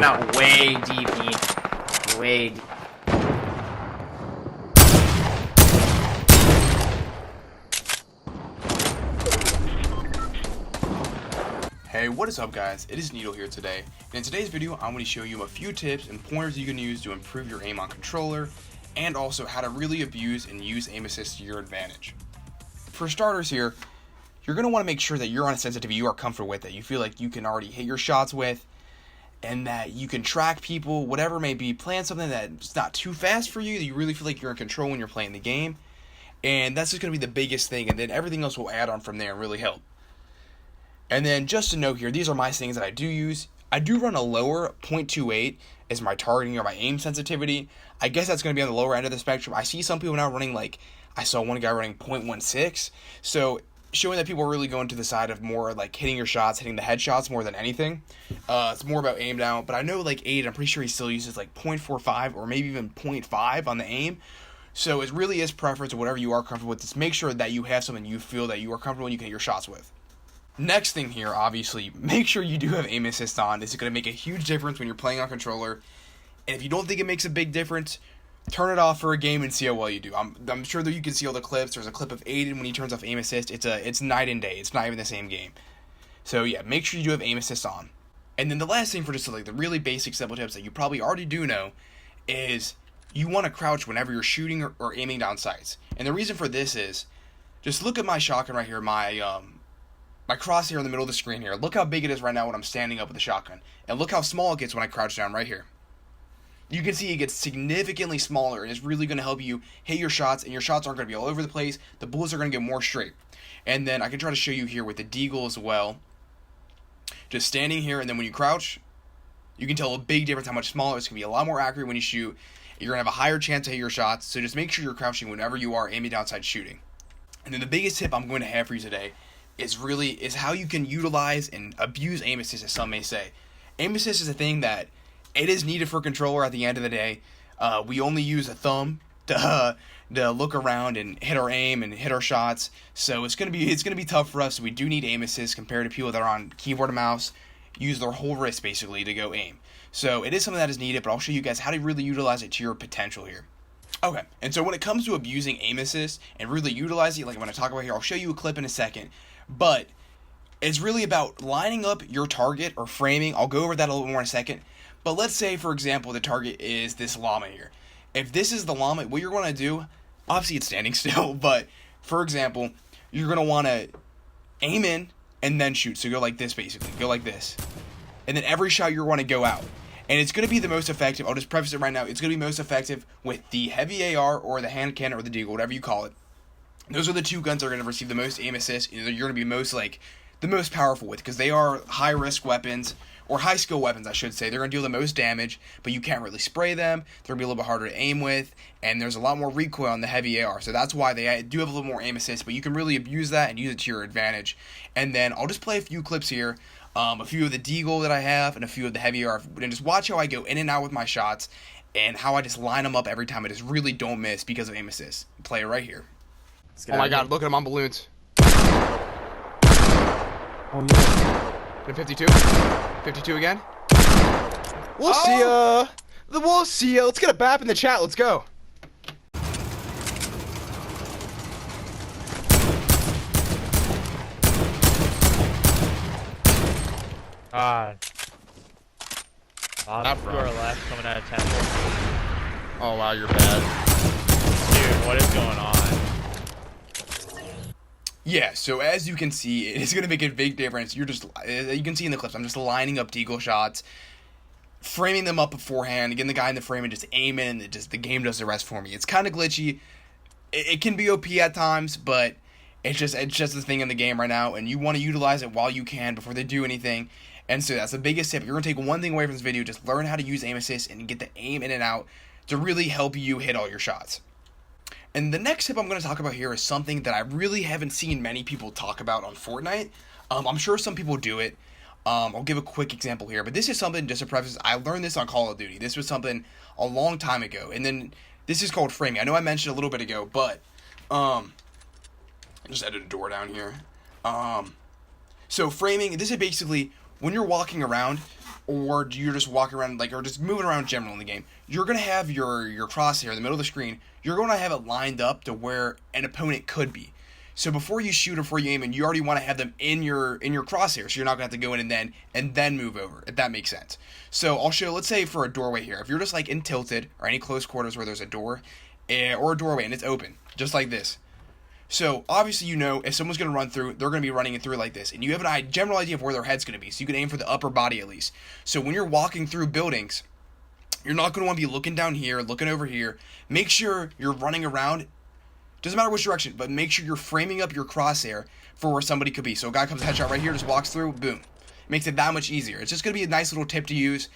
went out way deep, E. Way deep. Hey, what is up guys? It is Needle here today, and in today's video I'm going to show you a few tips and pointers you can use to improve your aim on controller, and also how to really abuse and use aim assist to your advantage. For starters here, you're going to want to make sure that you're on a sensitivity you are comfortable with, that you feel like you can already hit your shots with, and that you can track people, whatever it may be. Plan something that's not too fast for you, that you really feel like you're in control when you're playing the game, and that's just going to be the biggest thing, and then everything else will add on from there and really help. And then just to note here, these are my things that I do use. I do run a lower 0.28 as my targeting or my aim sensitivity. I guess that's going to be on the lower end of the spectrum. I see some people now running I saw one guy running 0.16. So showing that people are really going to the side of more like hitting your shots, hitting the headshots more than anything. It's more about aim down. But I know Aid, I'm pretty sure he still uses 0.45 or maybe even 0.5 on the aim. So it really is preference or whatever you are comfortable with. Just make sure that you have something you feel that you are comfortable and you can hit your shots with. Next thing here, obviously, make sure you do have aim assist on. This is going to make a huge difference when you're playing on controller. And if you don't think it makes a big difference, turn it off for a game and see how well you do. I'm sure that you can see all the clips. There's a clip of Aiden when he turns off aim assist. It's night and day. It's not even the same game. So yeah, make sure you do have aim assist on. And then the last thing for just the really basic simple tips that you probably already do know is you want to crouch whenever you're shooting or aiming down sights. And the reason for this is, just look at my shotgun right here, my crosshair in the middle of the screen here. Look how big it is right now when I'm standing up with the shotgun. And look how small it gets when I crouch down right here. You can see it gets significantly smaller, and it's really going to help you hit your shots, and your shots aren't going to be all over the place. The bullets are going to get more straight. And then I can try to show you here with the deagle as well. Just standing here, and then when you crouch, you can tell a big difference how much smaller. It's going to be a lot more accurate when you shoot. You're going to have a higher chance to hit your shots, so just make sure you're crouching whenever you are aiming down sight shooting. And then the biggest tip I'm going to have for you today is how you can utilize and abuse aim assist, as some may say. Aim assist is a thing that it is needed for controller at the end of the day. We only use a thumb to look around and hit our aim and hit our shots. So it's gonna be tough for us. We do need aim assist compared to people that are on keyboard and mouse, use their whole wrist basically to go aim. So it is something that is needed, but I'll show you guys how to really utilize it to your potential here. Okay, and so when it comes to abusing aim assist and really utilizing it, like I'm going to talk about here, I'll show you a clip in a second. But it's really about lining up your target or framing. I'll go over that a little more in a second. But let's say, for example, the target is this llama here. If this is the llama, what you're going to do, obviously it's standing still, but for example, you're going to want to aim in and then shoot. So go like this basically. Go like this. And then every shot you're going to go out. And it's going to be the most effective. I'll just preface it right now. It's going to be most effective with the heavy AR or the hand cannon or the deagle, whatever you call it. Those are the two guns that are going to receive the most aim assist. You're going to be the most powerful with, because they are high risk weapons, or high skill weapons I should say. They're going to deal the most damage, but you can't really spray them. They're going to be a little bit harder to aim with, and there's a lot more recoil on the heavy AR. So that's why they do have a little more aim assist, but you can really abuse that and use it to your advantage. And then I'll just play a few clips here, a few of the deagle that I have, and a few of the heavy AR, and just watch how I go in and out with my shots, and how I just line them up every time. I just really don't miss because of aim assist. Play it right here. Oh my god, look at him on balloons. Oh yeah. 52? 52 again? We'll see ya! We'll see ya! Let's get a bap in the chat, let's go! God. Top score left coming out of 10. Oh wow, you're bad. Dude, what is going on? Yeah, so as you can see, it's going to make a big difference. You can see in the clips, I'm just lining up deagle shots, framing them up beforehand, getting the guy in the frame and just aiming, and the game does the rest for me. It's kind of glitchy. It can be OP at times, but it's just the thing in the game right now, and you want to utilize it while you can before they do anything. And so that's the biggest tip. You're going to take one thing away from this video, just learn how to use aim assist and get the aim in and out to really help you hit all your shots. And the next tip I'm going to talk about here is something that I really haven't seen many people talk about on Fortnite. I'm sure some people do it. I'll give a quick example here, but this is something, just to preface, I learned this on Call of Duty. This was something a long time ago, and then this is called framing. I know I mentioned a little bit ago, but I just added a door down here. So framing, this is basically when you're walking around, or you're just walking around or just moving around general in the game, you're going to have your crosshair in the middle of the screen. You're going to have it lined up to where an opponent could be. So before you shoot or before you aim, and you already want to have them in your crosshair, so you're not going to have to go in and then move over, if that makes sense. So I'll show, let's say for a doorway here, if you're just in tilted or any close quarters where there's a door or a doorway and it's open, just like this. So obviously if someone's going to run through, they're going to be running it through like this, and you have a general idea of where their head's going to be, so you can aim for the upper body at least. So when you're walking through buildings, you're not going to want to be looking down here, looking over here. Make sure you're running around. Doesn't matter which direction, but make sure you're framing up your crosshair for where somebody could be. So a guy comes headshot right here, just walks through, boom. Makes it that much easier. It's just going to be a nice little tip to use.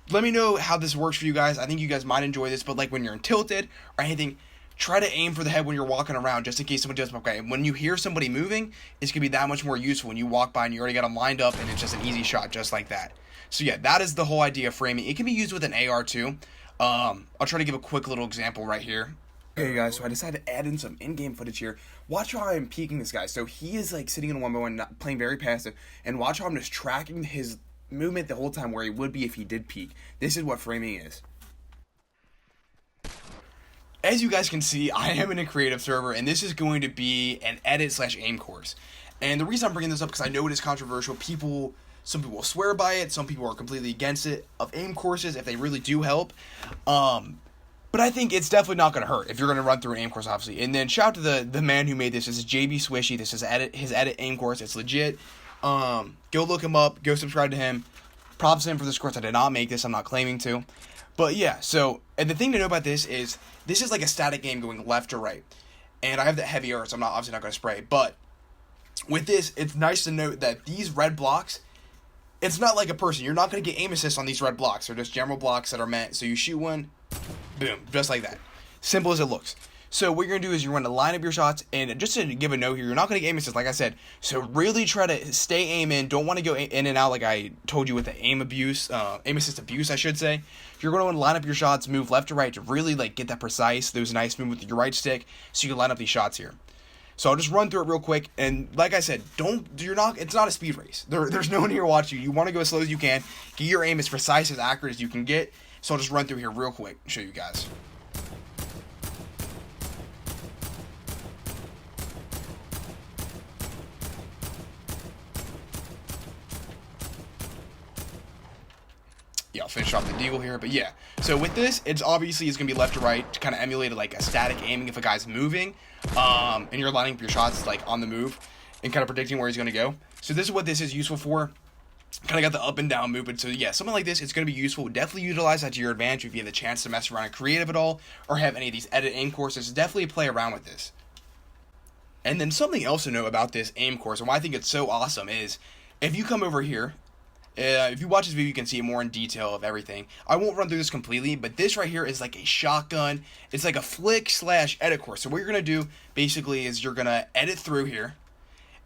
Let me know how this works for you guys. I think you guys might enjoy this, but when you're in tilted or anything, try to aim for the head when you're walking around, just in case someone does. Okay, when you hear somebody moving, it's going to be that much more useful when you walk by and you already got them lined up and it's just an easy shot just like that. So yeah, that is the whole idea of framing. It can be used with an AR too. I'll try to give a quick little example right here. Okay guys, so I decided to add in some in-game footage here. Watch how I'm peeking this guy. So he is sitting in a 1v1, playing very passive, and watch how I'm just tracking his movement the whole time where he would be if he did peek. This is what framing is. As you guys can see, I am in a creative server, and this is going to be an edit/aim course. And the reason I'm bringing this up, because I know it is controversial. Some people will swear by it, some people are completely against it, of aim courses, if they really do help. But I think it's definitely not going to hurt if you're going to run through an aim course, obviously. And then shout out to the man who made this. This is JB Swishy. This is his edit aim course. It's legit. Go look him up. Go subscribe to him. Props to him for this course. I did not make this. I'm not claiming to. But yeah, and the thing to know about this is like a static game going left to right. And I have the heavy earth, so I'm obviously not going to spray. But with this, it's nice to note that these red blocks, it's not like a person. You're not going to get aim assist on these red blocks. They're just general blocks that are meant. So you shoot one, boom, just like that. Simple as it looks. So what you're going to do is you're going to line up your shots, and just to give a note here, you're not going to get aim assist, like I said. So really try to stay aim in. Don't want to go in and out like I told you with the aim assist abuse, I should say. You're going to want to line up your shots, move left to right to really get that precise, those nice movement with your right stick, so you can line up these shots here. So I'll just run through it real quick, and like I said, it's not a speed race. There's no one here watching you. You want to go as slow as you can, get your aim as precise, as accurate as you can get. So I'll just run through here real quick and show you guys. Yeah, I'll finish off the deagle here, but yeah. So with this, it's going to be left to right to kind of emulate a static aiming if a guy's moving, and you're lining up your shots on the move and kind of predicting where he's going to go. So this is what this is useful for. Kind of got the up and down movement. So yeah, something like this, it's going to be useful. Definitely utilize that to your advantage if you have the chance to mess around in creative at all, or have any of these edit aim courses. Definitely play around with this. And then something else to know about this aim course, and why I think it's so awesome, is if you come over here, if you watch this video, you can see more in detail of everything. I won't run through this completely, but this right here is like a shotgun. It's like a flick/edit course. So what you're going to do, basically, is you're going to edit through here.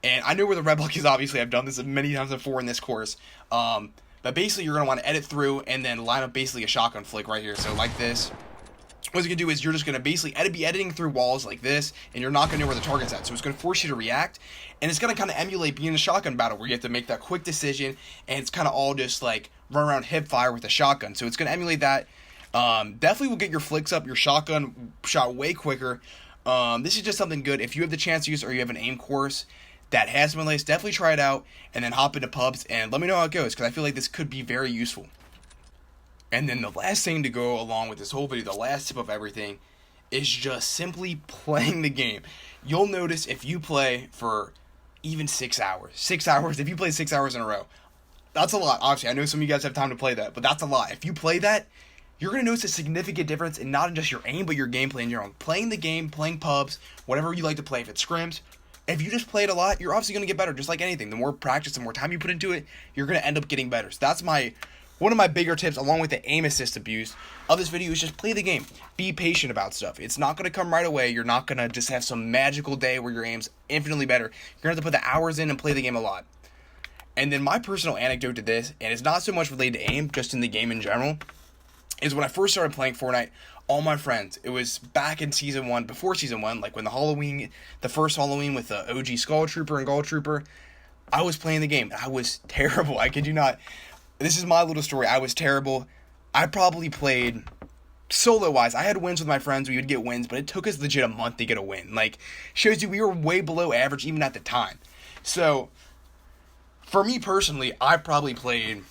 And I know where the red block is, obviously. I've done this many times before in this course. But basically, you're going to want to edit through and then line up basically a shotgun flick right here. So like this. What you're going to do is you're just going to basically be editing through walls like this, and you're not going to know where the target's at. So it's going to force you to react, and it's going to kind of emulate being a shotgun battle where you have to make that quick decision, and it's kind of all just run around hip fire with a shotgun. So it's going to emulate that. Definitely will get your flicks up, your shotgun shot way quicker. This is just something good. If you have the chance to use it or you have an aim course that has been laced, definitely try it out, and then hop into pubs, and let me know how it goes, because I feel like this could be very useful. And then the last thing to go along with this whole video, the last tip of everything, is just simply playing the game. You'll notice if you play for even 6 hours, if you play 6 hours in a row, that's a lot. Obviously, I know some of you guys have time to play that, but that's a lot. If you play that, you're going to notice a significant difference in not just your aim, but your gameplay in your own. Playing the game, playing pubs, whatever you like to play, if it's scrims, if you just play it a lot, you're obviously going to get better, just like anything. The more practice, the more time you put into it, you're going to end up getting better. So that's one of my bigger tips, along with the aim assist abuse of this video, is just play the game. Be patient about stuff. It's not going to come right away. You're not going to just have some magical day where your aim's infinitely better. You're going to have to put the hours in and play the game a lot. And then my personal anecdote to this, and it's not so much related to aim, just in the game in general, is when I first started playing Fortnite, all my friends, it was back in Season 1, before Season 1, when the first Halloween with the OG Skull Trooper and Gold Trooper, I was playing the game. I was terrible. I kid you not. this is my little story. I was terrible. I probably played solo-wise. I had wins with my friends. We would get wins, but it took us legit a month to get a win. Like, shows you we were way below average even at the time. So, for me personally, I probably played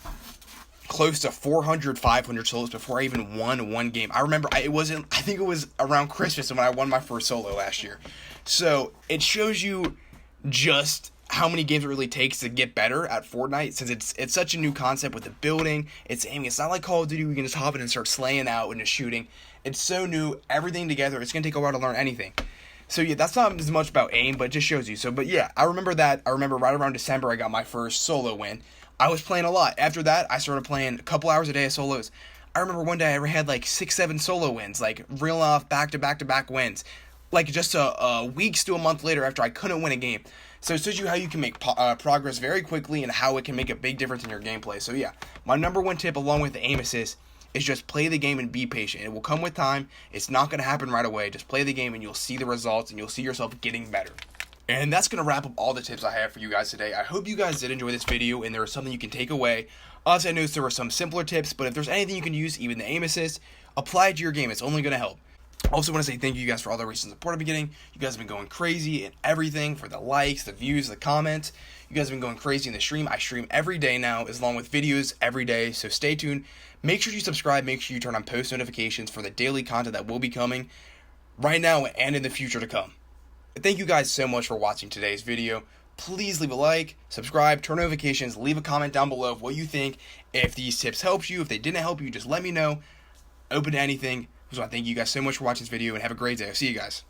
close to 400, 500 solos before I even won one game. I remember, I think it was around Christmas when I won my first solo last year. So, it shows you just how many games it really takes to get better at Fortnite, since it's such a new concept with the building, it's aiming. It's not like Call of Duty, you can just hop in and start slaying out and just shooting. It's so new, everything together, it's going to take a while to learn anything. So yeah, that's not as much about aim, but it just shows you. So, but yeah, I remember that. I remember right around December, I got my first solo win. I was playing a lot. After that, I started playing a couple hours a day of solos. I remember one day I had like 6-7 solo wins, like real off back-to-back-to-back wins. Like just a weeks to a month later after I couldn't win a game. So it shows you how you can make progress very quickly and how it can make a big difference in your gameplay. So yeah, my number one tip along with the aim assist is just play the game and be patient. It will come with time. It's not going to happen right away. Just play the game and you'll see the results and you'll see yourself getting better. And that's going to wrap up all the tips I have for you guys today. I hope you guys did enjoy this video and there was something you can take away. Obviously, I noticed there were some simpler tips, but if there's anything you can use, even the aim assist, apply it to your game. It's only going to help. I also want to say thank you guys for all the recent support I've been getting. You guys have been going crazy and everything, for the likes, the views, the comments. You guys have been going crazy in the stream. I stream every day now, along with videos every day, so stay tuned. Make sure you subscribe. Make sure you turn on post notifications for the daily content that will be coming right now and in the future to come. Thank you guys so much for watching today's video. Please leave a like, subscribe, turn notifications, leave a comment down below of what you think. If these tips helped you, if they didn't help you, just let me know. Open to anything. So I thank you guys so much for watching this video and have a great day. I'll see you guys.